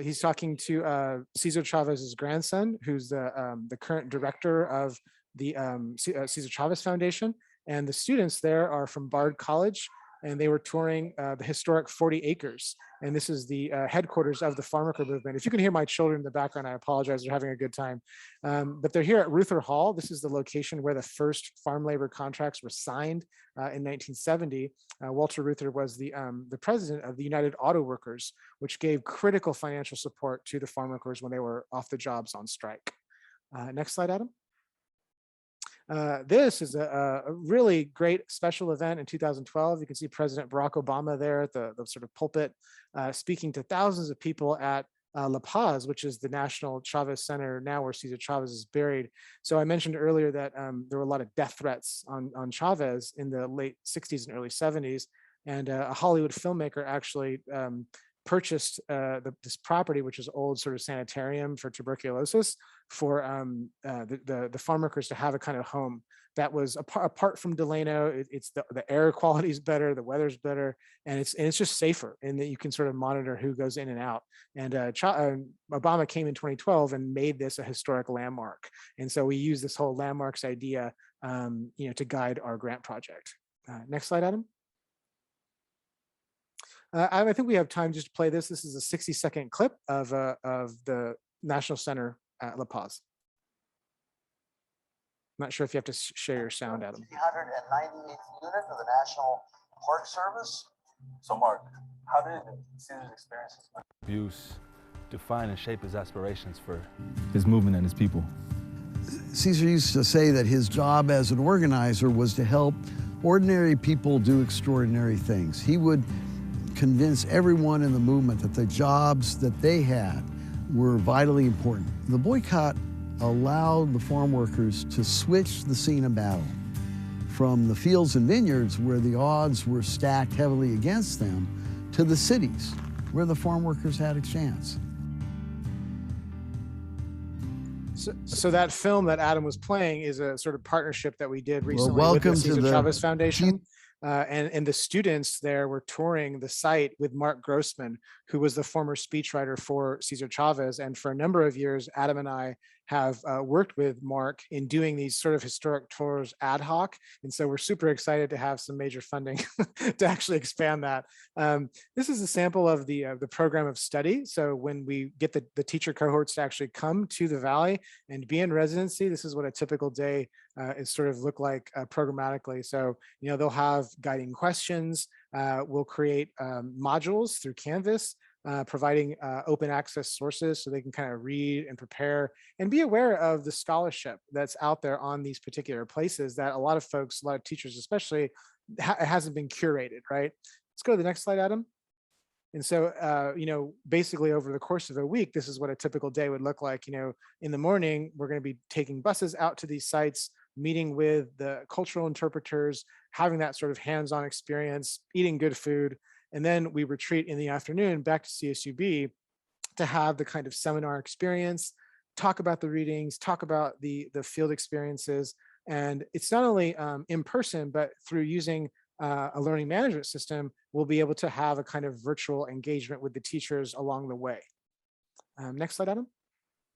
He's talking to Cesar Chavez's grandson, who's the current director of the Cesar Chavez Foundation. And the students there are from Bard College, and they were touring the historic 40 acres. And this is the headquarters of the farm worker movement. If you can hear my children in the background, I apologize, they're having a good time. But they're here at Ruther Hall. This is the location where the first farm labor contracts were signed in 1970. Walter Reuther was the president of the United Auto Workers, which gave critical financial support to the farm workers when they were off the jobs on strike. Next slide, Adam. This is a really great special event in 2012. You can see President Barack Obama there at the sort of pulpit, speaking to thousands of people at La Paz, which is the National Chavez Center now where Cesar Chavez is buried. So I mentioned earlier that there were a lot of death threats on Chavez in the late 60s and early 70s. And a Hollywood filmmaker actually purchased this property, which is old sort of sanitarium for tuberculosis, for the farm workers to have a kind of home that was apart from Delano. It's the air quality is better, the weather's better, and it's just safer in that you can sort of monitor who goes in and out. And Obama came in 2012 and made this a historic landmark. And so we use this whole landmarks idea, to guide our grant project. Next slide, Adam. I think we have time just to play this. This is a 60-second clip of the National Center at La Paz. I'm not sure if you have to share your sound, Adam. 398th unit of the National Park service. So Mark, how did Caesar's experiences abuse define and shape his aspirations for his movement and his people? Caesar used to say that his job as an organizer was to help ordinary people do extraordinary things. He would convince everyone in the movement that the jobs that they had were vitally important. The boycott allowed the farm workers to switch the scene of battle from the fields and vineyards where the odds were stacked heavily against them to the cities where the farm workers had a chance. So that film that Adam was playing is a sort of partnership that we did recently with welcome the to Cesar the- Chavez Foundation. And the students there were touring the site with Mark Grossman, who was the former speechwriter for Cesar Chavez. And for a number of years, Adam and I have worked with Mark in doing these sort of historic tours ad hoc. And so we're super excited to have some major funding to actually expand that. This is a sample of the program of study. So when we get the teacher cohorts to actually come to the Valley and be in residency, this is what a typical day is sort of look like programmatically. So, you know, they'll have guiding questions. We'll create modules through Canvas, providing open access sources so they can kind of read and prepare and be aware of the scholarship that's out there on these particular places that a lot of folks, a lot of teachers especially, it hasn't been curated, right? Let's go to the next slide, Adam. And so, you know, basically over the course of a week, this is what a typical day would look like. You know, in the morning, we're going to be taking buses out to these sites, meeting with the cultural interpreters, having that sort of hands-on experience, eating good food. And then we retreat in the afternoon back to CSUB to have the kind of seminar experience, talk about the readings, talk about the field experiences. And it's not only in person, but through using a learning management system, we'll be able to have a kind of virtual engagement with the teachers along the way. Next slide, Adam.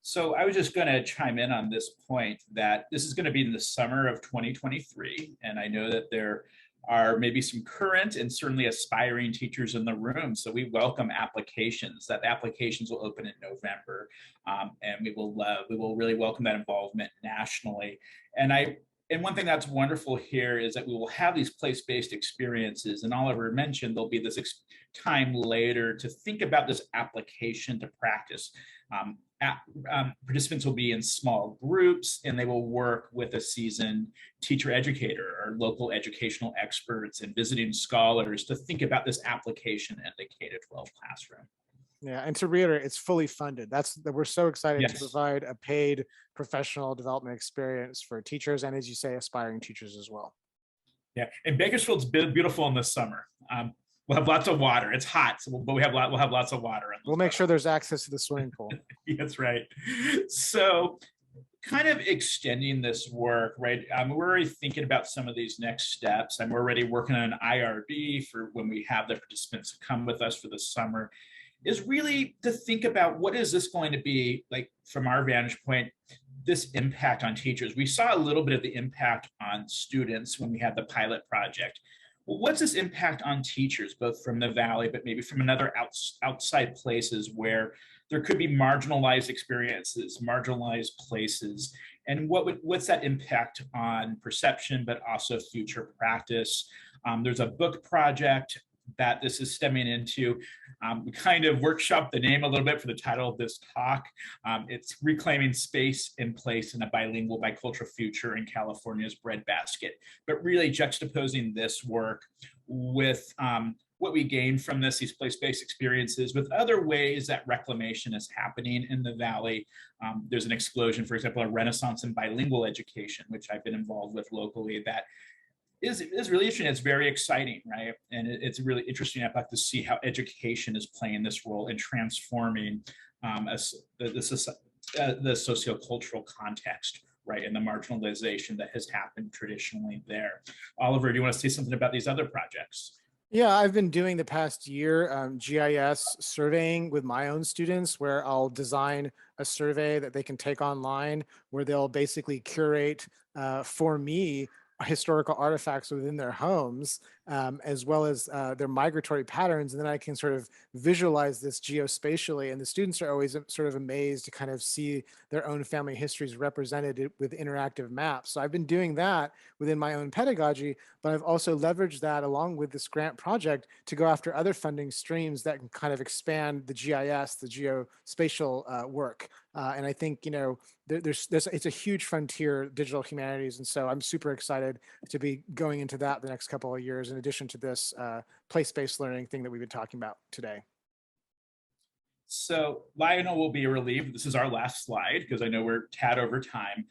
So I was just going to chime in on this point that this is going to be in the summer of 2023. And I know that there are maybe some current and certainly aspiring teachers in the room. So we welcome applications. That applications will open in November. And we will really welcome that involvement nationally. And one thing that's wonderful here is that we will have these place-based experiences. And Oliver mentioned there'll be this time later to think about this application to practice. Participants will be in small groups and they will work with a seasoned teacher educator or local educational experts and visiting scholars to think about this application in the K-12 classroom. Yeah, and to reiterate, it's fully funded. We're so excited Yes. to provide a paid professional development experience for teachers and, as you say, aspiring teachers as well. Yeah, and Bakersfield's beautiful in the summer. We'll have lots of water. It's hot, but we'll have lots of water. We'll make sure there's access to the swimming pool. That's right. So kind of extending this work, right? We're already thinking about some of these next steps. And we're already working on an IRB for when we have the participants come with us for the summer, is really to think about what is this going to be like from our vantage point, this impact on teachers. We saw a little bit of the impact on students when we had the pilot project. Well, what's this impact on teachers, both from the Valley, but maybe from another outside places where there could be marginalized experiences, marginalized places, and what's that impact on perception, but also future practice? There's a book project that this is stemming into. We kind of workshop the name a little bit for the title of this talk. It's Reclaiming Space and Place in a Bilingual Bicultural Future in California's Breadbasket, but really juxtaposing this work with what we gain from these place-based experiences with other ways that reclamation is happening in the Valley. There's an explosion, for example, a renaissance in bilingual education, which I've been involved with locally, that is really interesting. It's very exciting, right? And it's really interesting. I'd like to see how education is playing this role in transforming the sociocultural context, right? And the marginalization that has happened traditionally there. Oliver, do you want to say something about these other projects? Yeah, I've been doing the past year GIS surveying with my own students, where I'll design a survey that they can take online, where they'll basically curate for me historical artifacts within their homes as well as their migratory patterns. And then I can sort of visualize this geospatially. And the students are always sort of amazed to kind of see their own family histories represented with interactive maps. So I've been doing that within my own pedagogy, but I've also leveraged that along with this grant project to go after other funding streams that can kind of expand the GIS, the geospatial work. And I think, you know, it's a huge frontier, digital humanities. And so I'm super excited to be going into that the next couple of years, in addition to this place-based learning thing that we've been talking about today. So Lionel will be relieved. This is our last slide because I know we're tad over time.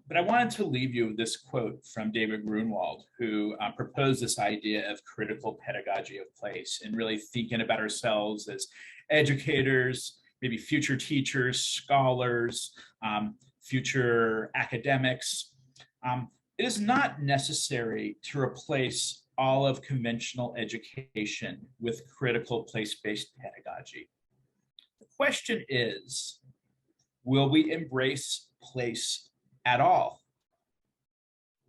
But I wanted to leave you with this quote from David Grunwald, who proposed this idea of critical pedagogy of place and really thinking about ourselves as educators, maybe future teachers, scholars, future academics. It is not necessary to replace all of conventional education with critical place-based pedagogy. The question is, will we embrace place at all?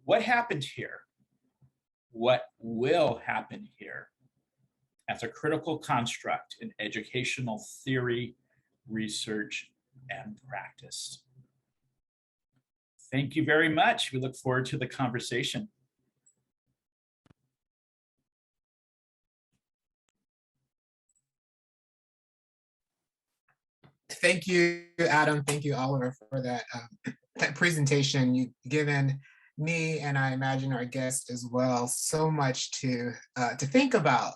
What happened here? What will happen here as a critical construct in educational theory, research, and practice? Thank you very much. We look forward to the conversation. Thank you, Adam. Thank you, Oliver, for that, that presentation. You've given me, and I imagine our guests as well, so much to think about